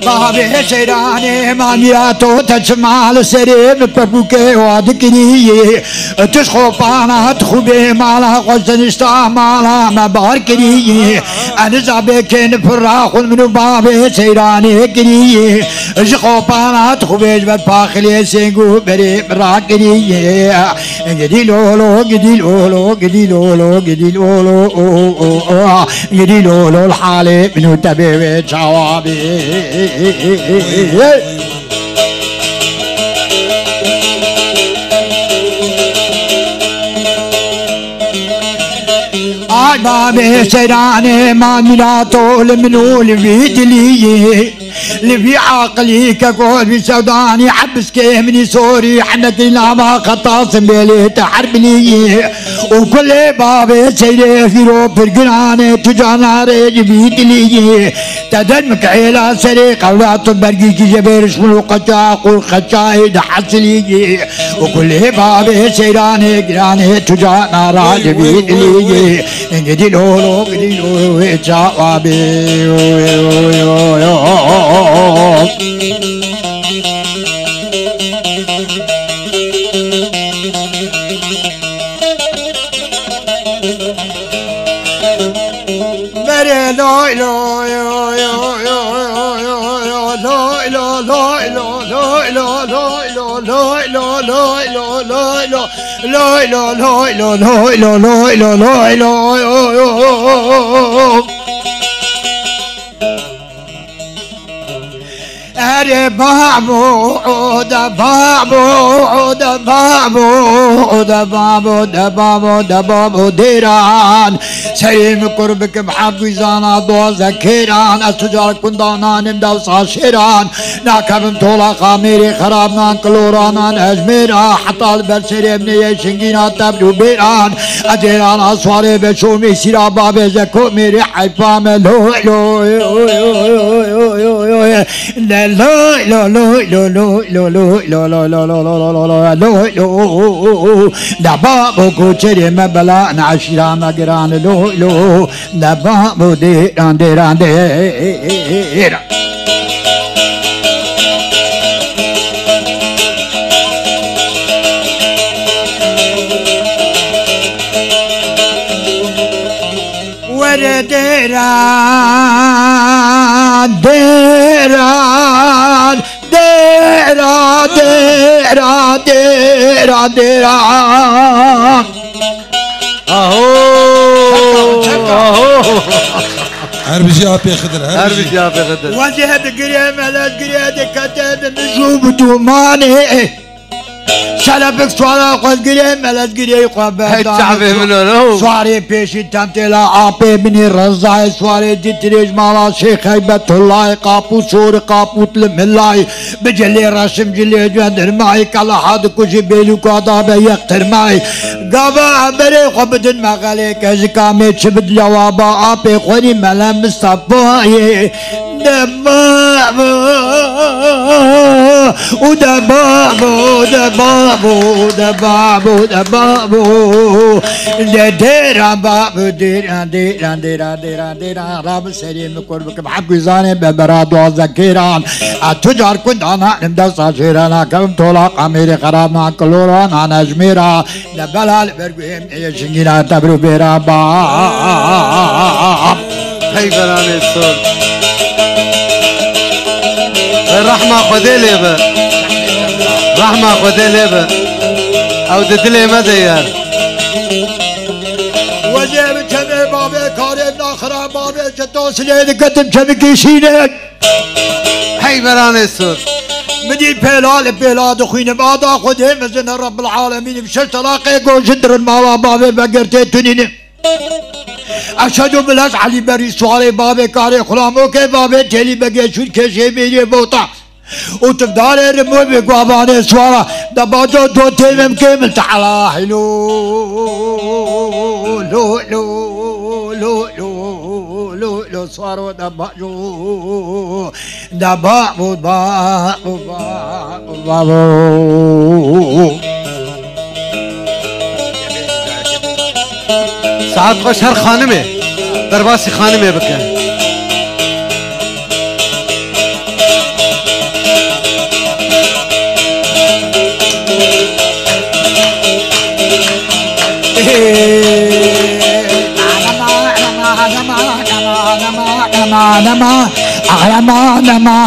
بابي سيراني مانياتو تجمال سريم بابوكي وادكري تشخو بانا تخوبي مالا غزنشتا مالا مباركري انا زابكين فراخ منو بابي سيراني كري شخو بانا تخوبي جبت باخلي سينغو بري براكري قدي لولو قدي لولو قدي لولو قدي لولو قدي لولو الحالي منو تبي جوابي آج بابي سيراني ما ملاتو لمنو لبيدلي لبي عقلي كقول بسوداني حبس كيمني سوري حنك لما خطاس بيلي تحربني وكل بابي سيري في روب القراني تجانا ريج بيدلي تدنمك عيلا سريق اولاد البرقي جبير شملو قجاق والخجايد حصلي وكل بابي سيراني قراني تجانا راج بيدلي انجدي لولو قدي لولو جوابي أري بابو دا بابو دا بابو دا بابو دا بابو دا بابو ديران سليم قربك بحفظانا دو ذكيران التجار كندانان امدال صاشران ناكبم طولا خاميري خرابنان كلورانان أجميرا حتى البرسري من يشنجينا تبدو بيران أجيران أصواري بشومي سيرا بابي زكو ميري حيفام لو لو لا لا لا لا لا لا لا لا لا لا لا لا لا بابو كوتشري مبلا نعشرا مقران لو لو لا بابو ديران ديران ديران ديران ديران ديران ديران ديران ديران هربجي ابي خضر هربجي ابي خضر وجه بقريه ملاذ قريه دكتاب نجوم دوماني شلبك سوارا قد قريه ملاذ قريه قبه تعبه منو سواري بيشي تمتلا آبي مني رزاي سواري جتريج مالا شيخ هيبت الله قابو سور قابو الملاي بجلي رسم جلي جندر معي كلا حد كوشي بيلو قادابه يقتر معي قابا بري قبدن مغالي كزكامي شبد جوابا آبي خوني ملا مصطفاي دبابو ودبابو دبابو دبابو دبابو ديران بابو ديران ديران ديران ديران ديران رب سليم قربك بحق زاني ببراد وذكيران التجار كنت انا نمدس عشيرانا كم طولا قميري خرابنا كلوران انا اجميرا لبلال برقوهم يشنجينا تبرو بيرا باب هاي براني الصور الرحمة خذي لي به رحمة خذي لي به او ددلي ما ديار وزير كمي بابي كاري ناخرا بابي جتوس ليد قدم كمي كيشينك هاي براني الصور مدي بلال بلاد خوين بادا خذي مزن رب العالمين بشش طلاقي قول جدر المالا بابي بقرتي تنين أشهد بلاس علي بري سواري بابي كاري خلامو كي بابي تيلي بقى شو كشي بيجي بوطا وتفدار رمو بقواباني سوارا دباجو دو تيمم كامل تعالى حلو لو لو لو لو لو لو سوارو دباجو دبابو بابو بابو ساعات خوش هر خانمه درباسي خانمه بكه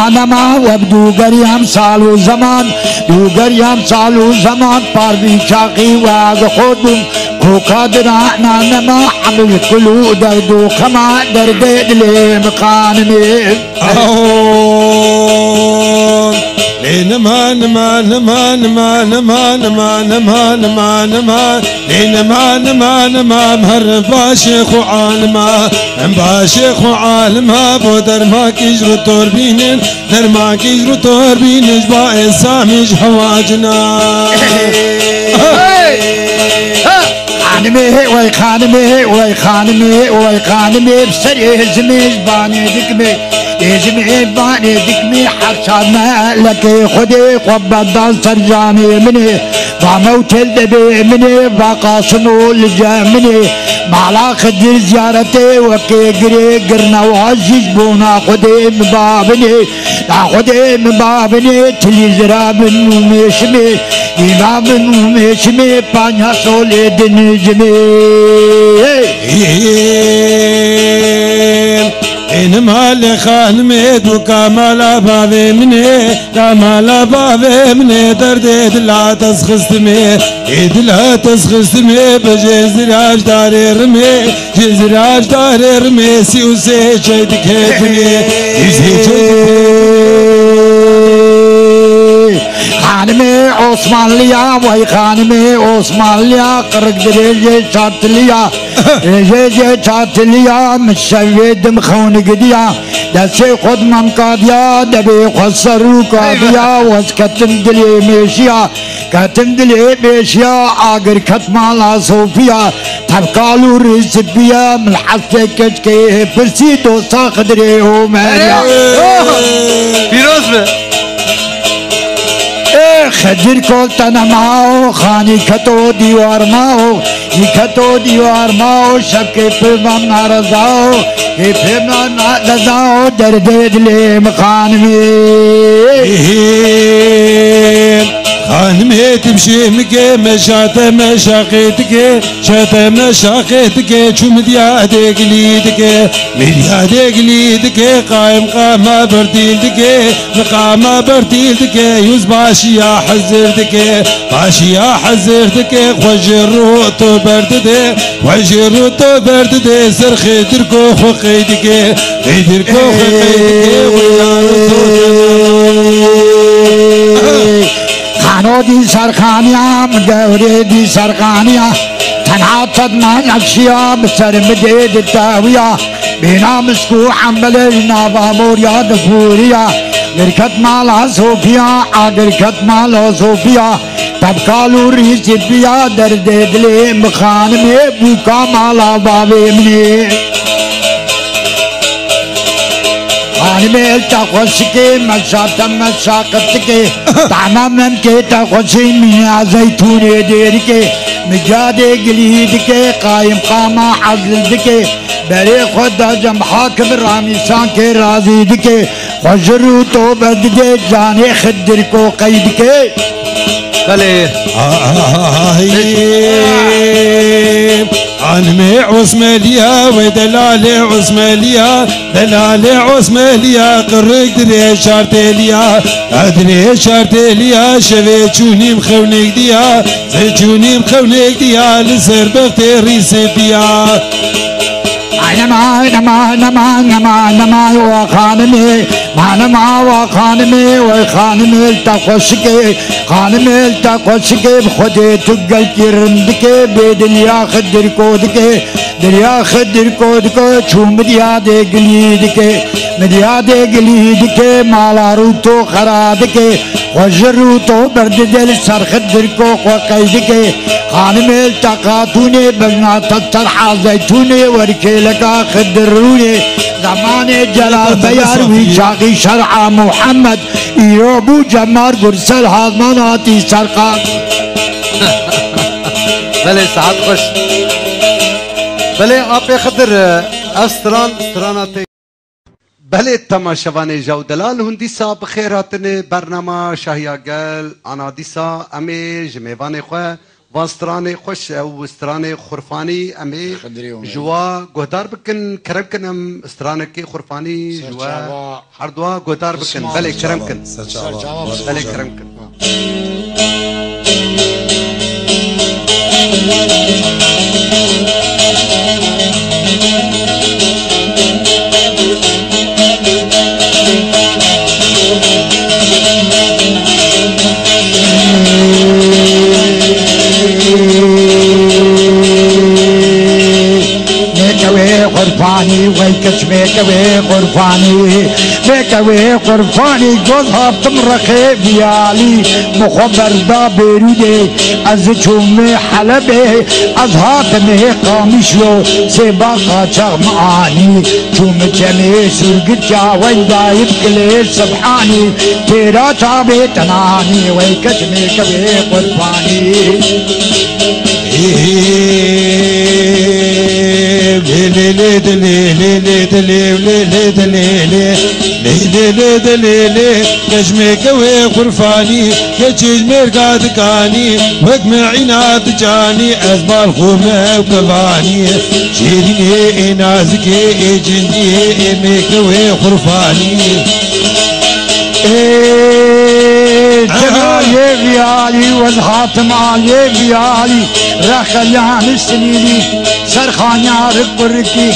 نما وابدو گریم سال و زمان دو گریم سال و زمان پاروی چاقی و از خودم کوکا درعنا نما عمل کلو درد و خما درد دلی مقانمی نما نما نما نما نما نما نما نما نما نما نما نما مهر باشيخ وعالما باشيخ وعالما بو درماك يجرو توربين درماك يجرو توربين جبا سامج هواجنا خانمي وي خانمي وي خانمي وي خانمي بسري زميج باني دكمي يزمي باني دكمي حرشان لك خدي قبض سرجاني مني وموت الدبي مني وقاسنو الجامني معلا خدي زيارتي وكي قري قرنا وعزيز بونا خدي مبابني لا خدي مبابني تلي زراب وميشمي إمام وميشمي بانيا سولي دنجمي إنما لخان ميدو كامالا بابي مني كامالا بابي مني درد لا تسخستمي لا تسخستمي بجزراج داري رمي جزراج داري رمي سيوسي جيدك هيتمي خانمي عثمان ليا وي خانمي عثمان ليا قرق دريجي شات ليا ريجي شات ليا مشوي دم خون قديا دسي خد من قاديا دبي خسرو قاديا واسكتم دلي ميشيا كتم دلي ميشيا آگر ختمالا صوفيا تبقالو رزبيا من حسي كشكي برسي دوسا خدري هو ماريا فيروز به خجر کو تن ماؤ خانی کھتو دیوار ماؤ یہ کھتو دیوار ماؤ شب کے پیمان نارضاؤ یہ پیمان نارضاؤ درد دل مخانوی خانمي تمشي مكي مشات مشاقيتك شات مشاقيتك شو مديادك ليدك مديادك ليدك قايم قامة برتيلتك مقامة برتيلتك يوز باشي يا حزرتك باشي يا حزرتك وجروتو بردده وجروتو بردده سرخي دركو خقيدك دركو خقيدك خانو دی سرخانیاں گوری دی سرخانیاں تنها صدمہ نقشیاں بسر مدید التاویہ بینا مسکو حمل نابا موریا دفوریا گرکت مالا صوفیا آگرکت مالا صوفیا تب کالو ریزی بیا درد دل مخان میں بوکا مالا باوے منی خانمي تخش كي مشاط مشاقت كي تعمم كي تخشي من زيتون ديركي مجاد قليد كي قايم قامة عزل كي بري خد جم حاكم رامي سان كي راضي دكي خجرو تو بدد جاني خدر كو قيد كي بلي خانمي عثمالية ودلالي عثمالية دلالي عثمالية قرق دري شارتالية دري شارتالية شوي مخونيك ديا زي مخونيك ديا لسر بختي ريسي ديا نما وخانمي نما وخانمي وخانمي التقوشكي خانمي التقوشكي بخدي تقل كرندكي بدنيا خدر كودكي دريا خدر كودكي شو مديادي قليدكي مديادي قليدكي مالا روتو خرادكي وجروتو برد دل سر خدر كو وقيدكي خانمي التقاتوني بغنا تطرح زيتوني وركي لكا خدروني زمان جلال بياروي شاقي شرع محمد ايوبو جمار قرسل هازماناتي سرقا بلي ساعات خوش بلي آپ خدر استراناتي بله تماشاوان جو دلال هندیسا بخیراتن برنامه شاهیا گل انا دیسا امی جمیوان خواه واستراني خوش او استراني خرفاني امي جوا قهدار بكن كرمكن ام استراني كي خرفاني جوا حردوا قهدار بكن بلي كرمكن بلي كرمكن غرفاني ويكش بيكوي غرفاني بيكوي غرفاني جوزها تمرخي بيالي مخبر دا بيرودي از چومي حلبي از هاتمي قامشلو سيبا قاچاق معاني چوم چمي سرگچا ويدا يبكلي سبحاني تيرا چابي تناني ويكش بيكوي غرفاني نجمي كوي غرفاني كجمير قاد كاني وقمع عناد جاني أزبال خومة وكفاني شيريني نازكي جندي ميكوي غرفاني جمالي بيالي والخاتم علي بيالي رخيان السنيني سرخانيا رقركي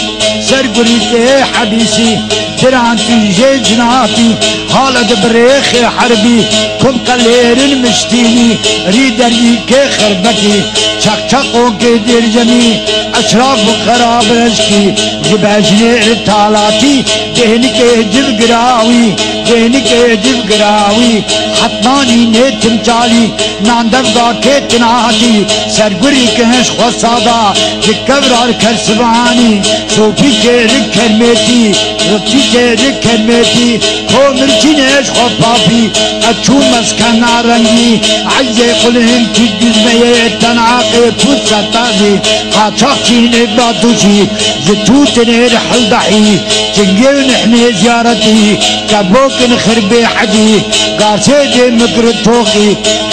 سرقركي حديثي ترانتي جناتي خالد بريخي حربي كم قليل مشتيني ريدري كي خربتي شقشقو كي درجمي اشراف خراب رزقي جباجني التالاتي دهنك جب قراوي دهنك جب قراوي حطاني نتم جالي ناندفقا كي تناتي سرقري كهش خصادا جكبرار كرسباني صوفي كي ركرمتي ربتي كي ركرمتي كومرتي نش خفافي اتشو مسكن رنگي عزي قلهم كي جزمي تنعاقي فوت ستازي قاچاقشي نبادوشي زتوتني رحل ضحي جنجل نحمي زيارتي كبوك نخربي حدي قارسيدي مقر توقي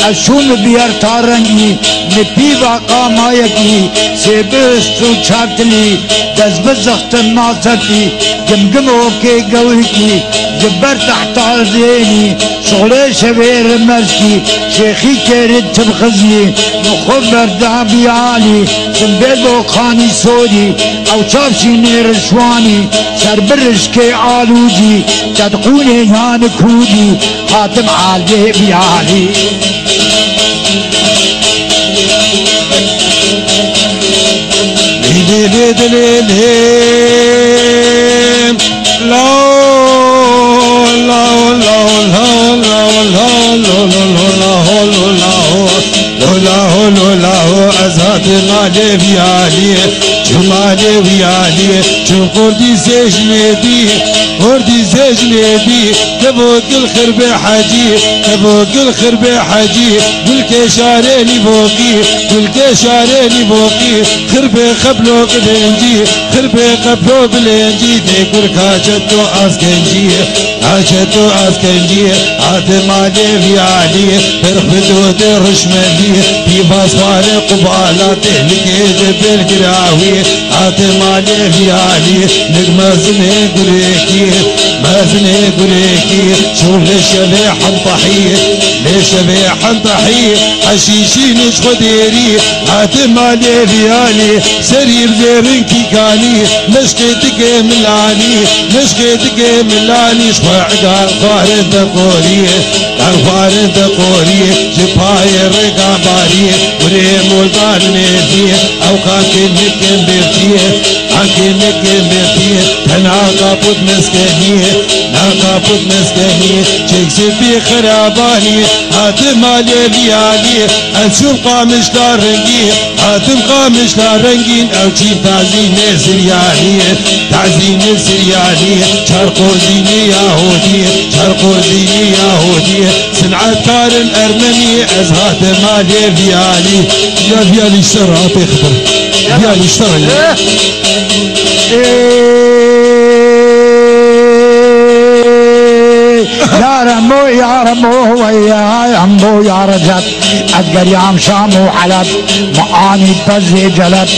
الشوم بيار تارنگي نبي باقا مايكي سيبستو چارتلي دزبزخت ناصرتي جمجمو كي قويكي جبر تحت عزيني شغلي شبير مرسكي شيخي كيرد تبخزني مخبر دعبي عالي سنبيلو خاني سودي او شافشيني رشواني سربرشكي عالوجي تدقوني يان كودي خاتم عالي بيالي ليلي ليلي لا أزهد مالي بيالي جمالي بيالي شو قردي سجني بي قردي سجني بي تبوك الخرب حجي تبوك الخرب حجي قلك شاريني بوقي قلك شاريني بوقي خرب خبلو بلنجي خرب قبلو بلنجي تقول كاجتو أسكنجي كاجتو أسكنجي عاد مالي بيالي برخدو درش مالي في باسوار قبالات لقيت بالقراوي عاد مالي بيالي نجمزني قريكي مازني قريكي شو ليش حنطحي ليش حنطحي حشيشي نشخو ديري عاد مالي بيالي سرير زيرنكي كاني مشكتك ملاني مشكتك ملاني شوع قال فارد قوري قال فارد قوري جباي رقا باري وريم والدار نيتي او كاكنك بيرتي كاكنك بيرتي تناقا بود مسكني ناقا بود مسكني تكسب بخراباني هاتم علي بيالي اشوف قامش دارنجي هاتم قامش دارنجين او تشيب تعزين سرياني تعزين سرياني شرقو زيني يهودي شرقو زيني يهودي صنعة كارن ارمني ازهات مالي بيالي يا بيالي اشترى اعطي خبر بيالي اشترى يا رمو يا رمو ويا رمو يا رجب القريام شام وحلب معاني بزي جلب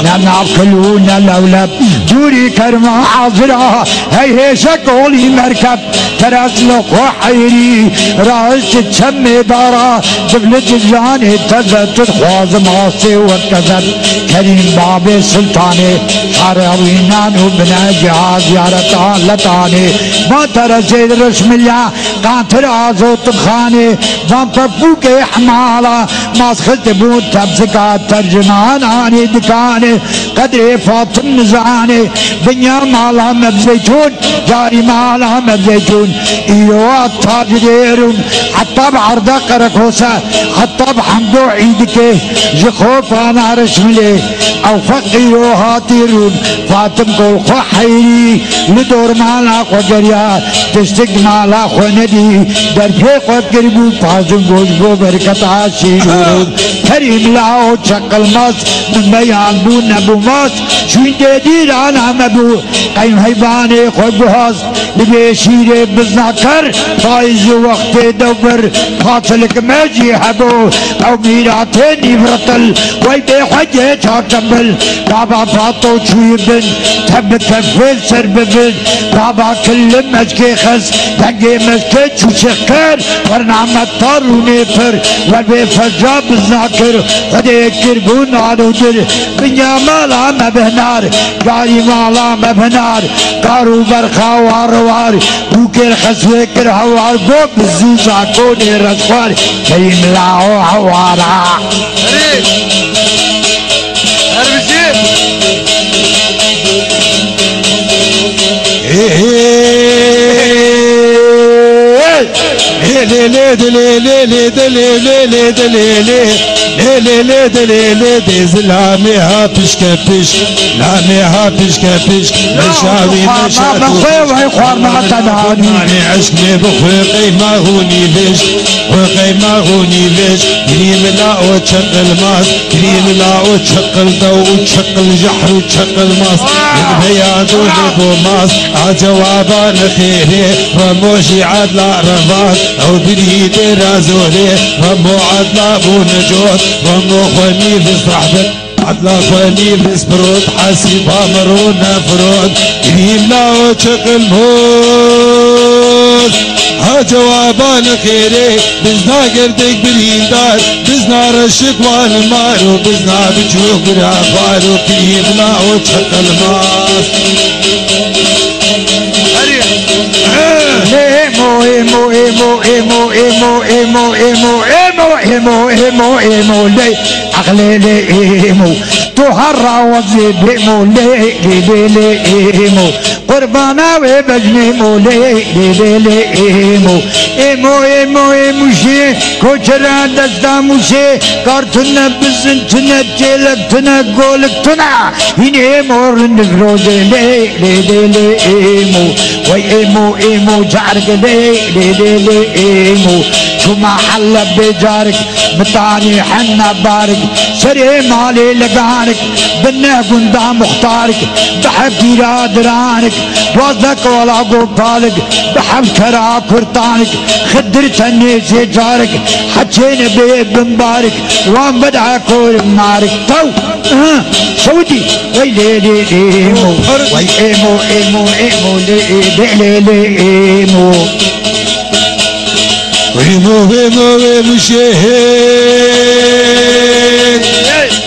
ننعب كلونا لولب دوري كرمة حاضرة هي شكولي مركب ترسلق وحيري راس تسمي دارا دفلت الجاني تزت تخواز ماسي وكذب كريم باب سلطاني شارعوينان وبنا جهاز يارتان لطاني ما ترسيد رسم الله قاتل عزو طبخاني ما بابوك حمالة ما سخلت بون تبزكات ترجمان آني دكاني قدري فاطم نزعاني دنيا مالها مبزيتون جاري مالها مبزيتون ايوات تاجديرون حتى بعرض قرقوسة حتى بحمدو عيدك جخوف انا رسملي او فقيرو هاتيرون فاطم قول خحيري لدور مالا قدريا تستق مالا خندي درفي قد قربو فازم قوزبو بركت عاشيرون كريم لاو شقل ماس من بيان بو نبو ماس شوين دير انا مبو قيم هيباني خود بهاز لبيشيري بزناكر فايز وقت دور فاصلك ماجي حبو او ميراتيني برطل ويبي حجي تاكمل بابا فاطو شويبن تب تفل سرببن بابا كل مجكي خس تنجي مجكي شوشكر ورنعمة طار ونفر ويبي فجاب بزناكر خدي كربون عنو در بنيا مالا مبهنار قاري مالا مبهنار قارو برخا واروار بوكر خسوه كر هوار قوب الزوزا كوني رسوار كريم لاو هوارا كريم هربشيب لامي هاتش كبش لامي هاتش كبش مشاوي مشاوي خوارنا تناني عشقي بخوقي ما هوني ليش خوقي ما هوني ليش كريم لا وتشق الماس كريم لا وتشق الضو وتشق الجحر وتشق الماس البياض ولبو ماس عجوابان خيري رموشي عدلا رماس او بريد رازولي رمو عدلا بو نجوت رمو خوني بصحبت عدلا خوني بسبرود حاسب امرون فرود كريم لا وتشق الموت جوابان خيري بزنا قردك بريندار بزنا رشك والمار وبزنا بجوك برافار وكريم لا وتشق الماس ايمو ايمو ايمو ايمو ايمو ايمو ايمو ايمو ايمو ايمو لي اغلي ايمو تهرى وزيد ايمو لي لي ايمو قربانا وبجني مولي لي ايمو ايمو ايمو ايمو شي كوچرا دستا موشي كارتنا بزنتنا جيلتنا قولتنا هيني مور نفروز لي ايمو وي ايمو ايمو جارك لي ايمو شو ما حل بجارك بطاني حنا بارك سري مالي لقانك بنا قندا مختارك بحب رادرانك وزك ولا قبالك بحب كرا كرتانك خدرت النيسي جارك حجينا بيب مبارك وان بدع كور نارك تو سودي وي لي ايمو وي ايمو ايمو ايمو لي ايمو ويمو ويمو ويمو شهيد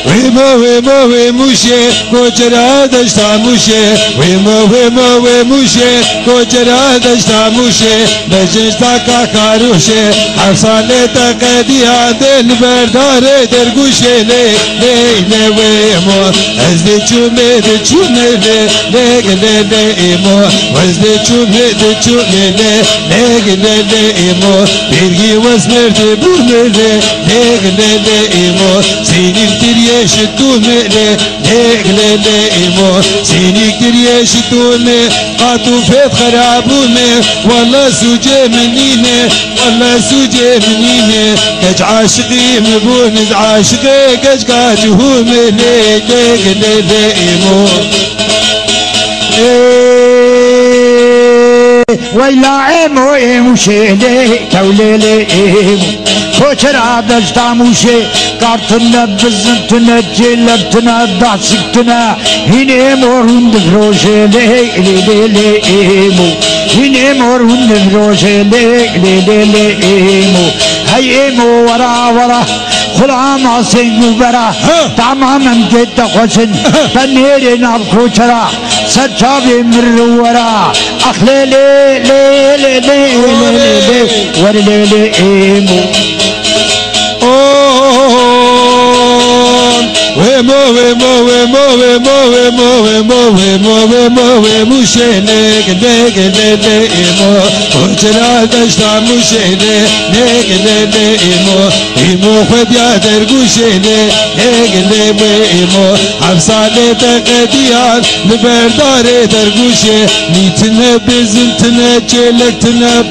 ويمو ويمو ويمو شهيد كوچرا دشتا موشه ويمو ويمو ويمو شهيد كوچرا دشتا موشه بجشتا كاكاروشه حفصانه تقدي عدل بردار درگوشه لي ويمو ازدي چومه لي ايمو وازدي چومه لي ايمو بيرجي واسمرت بومله لي ايمو سيني كتير شتومله لي ايمو سيني كتير شتومه قاتو فيت خرابومه والله سوجي منينه والله سوجي منينه كج عاشقي مبون عاشقي كج كاجهومه لي ايمو ويلا عيمو عيمو شيلي توليلي عيمو كوشرا دجتا موشي كارتنا بزنتنا جلبتنا داسكتنا هيني مورون دفروشي لي لي لي عيمو هيني مورون دفروشي لي لي لي عيمو هاي عيمو ورا ورا خلعام سينو برا تماما جدا خوشن تنيري ناب كوشرا سجابي مرورا اخلي لي لي لي لي لي ورلي لي ايمو ويمو ويمو ويمو ويمو ويمو ويمو ويمو ويمو ويمو شيلك ليك ليمو وجرا دشتا مشيلي ليك ليمو ايمو خد يا درغوشيلي ليك ليمو حفصالي تقديان لبردار درغوشي نيتنا بزنتنا جلكتنا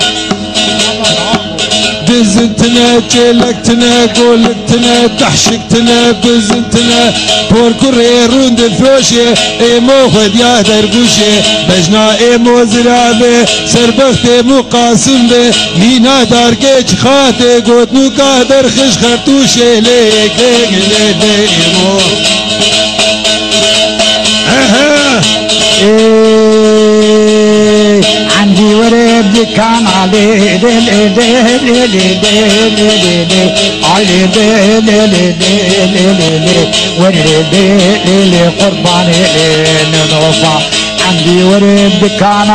بزنتنا جلكتنا قولتنا تحشكتنا بزنتنا بوركوري روند فروشي ايمو خد يا درقوشي بجنا ايمو زرابي سربخت ايمو قاسم بي مينا داركيش خاتي قوتنو قادر خش خرطوشي ليك ليك ايمو عندي ورد كان عليه دل دل دل دل علي دل دل دل ورد دل قرباني نوفا عندي ورد كان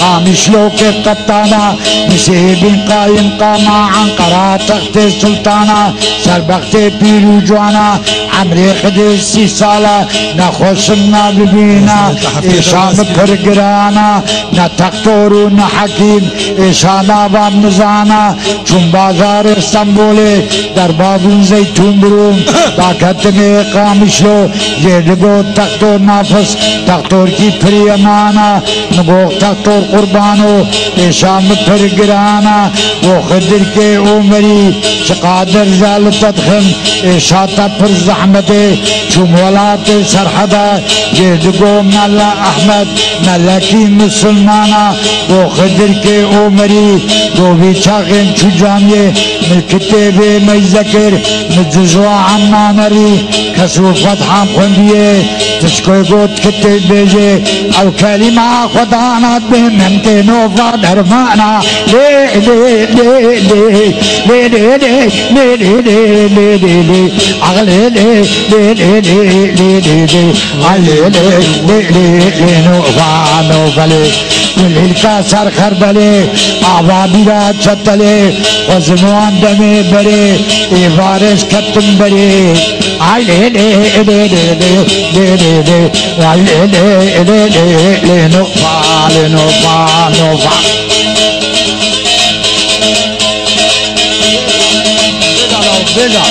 قام شلوك قطانا نسيب قايم قام عن قرات تخت السلطانة سربخت بيرو جوانا عمري خدسي صالة نخوصنا ببينا إشام برقرانا نتقطورو نحكيم إشانا بامزانا چون بازار استنبولي در بابون زيتون بروم باكتني قام شلو يدگو تقطور نافس تقطور کی پریمانا نگو تقطور قربانو إشام برقرانا وخدر کے عمری چقادر زال تدخم إشاتا پر زحمته شمولات سرحدا يدقو ملا أحمد ملكي مسلمانا دو خدر کے عمری دو بيچاقين چو جاميه ملكتب ميذكر مجزوا عمانري كسو فتحام خنديه تشكوي قوت كتب بيجي او كلمة خدانات بممكن وفا درمانا لي لي لي لي لي لي لي لي لي لي لي لي اغلي لي لي لي لي لي لي لي علي لي لي لي لي نوفا نوفا لي كل الكاسر خربلي اعبابي لا تشتلي وزنوان دمي بري ايفارس كتم بري علي لي لي لي لي لي لي لي علي لي لي لي لي نوفا لي نوفا نوفا بيجا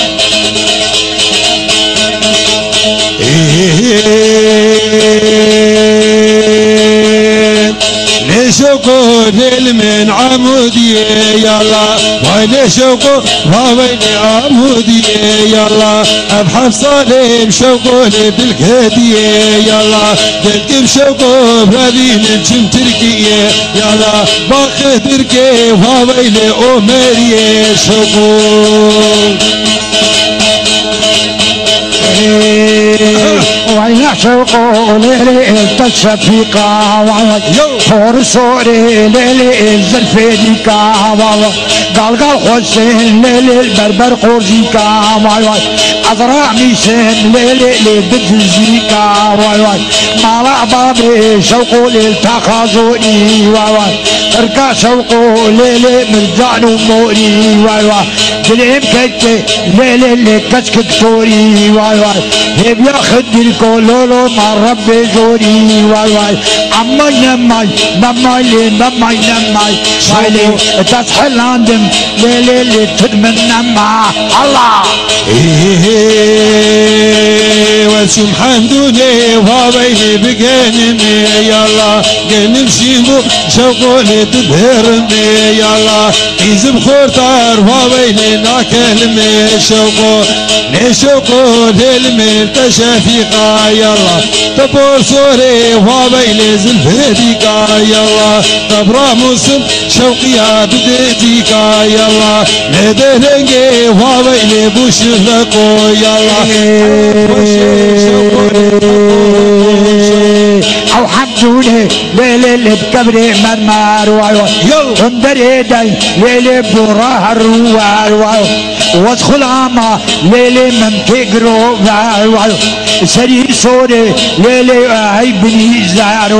لشوقو دل من عمودي يلا ولشوقو وين عمودي يلا ابحث صالم شوقو بالكهدي يلا دلكم شوقو بلادين الجم تركيا يلا باخ تركي وين عمري شوقو وين شوقو ليلي التشفيقا فور صوري ليلي الزلفيديكا قال حسين ليلي البربر قرزيكا أزرع ميسين ليلي بدزيكا مالع بابي شوقو للتخازوني اركا شوقو ليلي مرجعن وموري دليم كتي ليلي اللي كسكتوري هيب ياخد الكولولو مع ربي زوري عماي نماي نماي لي نماي نماي شايلي تسحل عندم ليلي اللي تدمن نما الله وسبحان دوني وابي بقنمي يلا نمشي مو شوقوني تبهرني يلا يزم خورتار وويلنا كلمة شوقو نشوقو للميل تشافيقا يلا تبور سوري وويلي زلفديقا يلا تبرا موسم شوقيا بديتيقا يلا ندهنجي وويلي بوشلقو يلا او حمدوني ليلي بكبري مرمار يلا اندري داي ليلي برهر وادخل عما ليلي منتقرو سري سوري ليلي هاي بني زار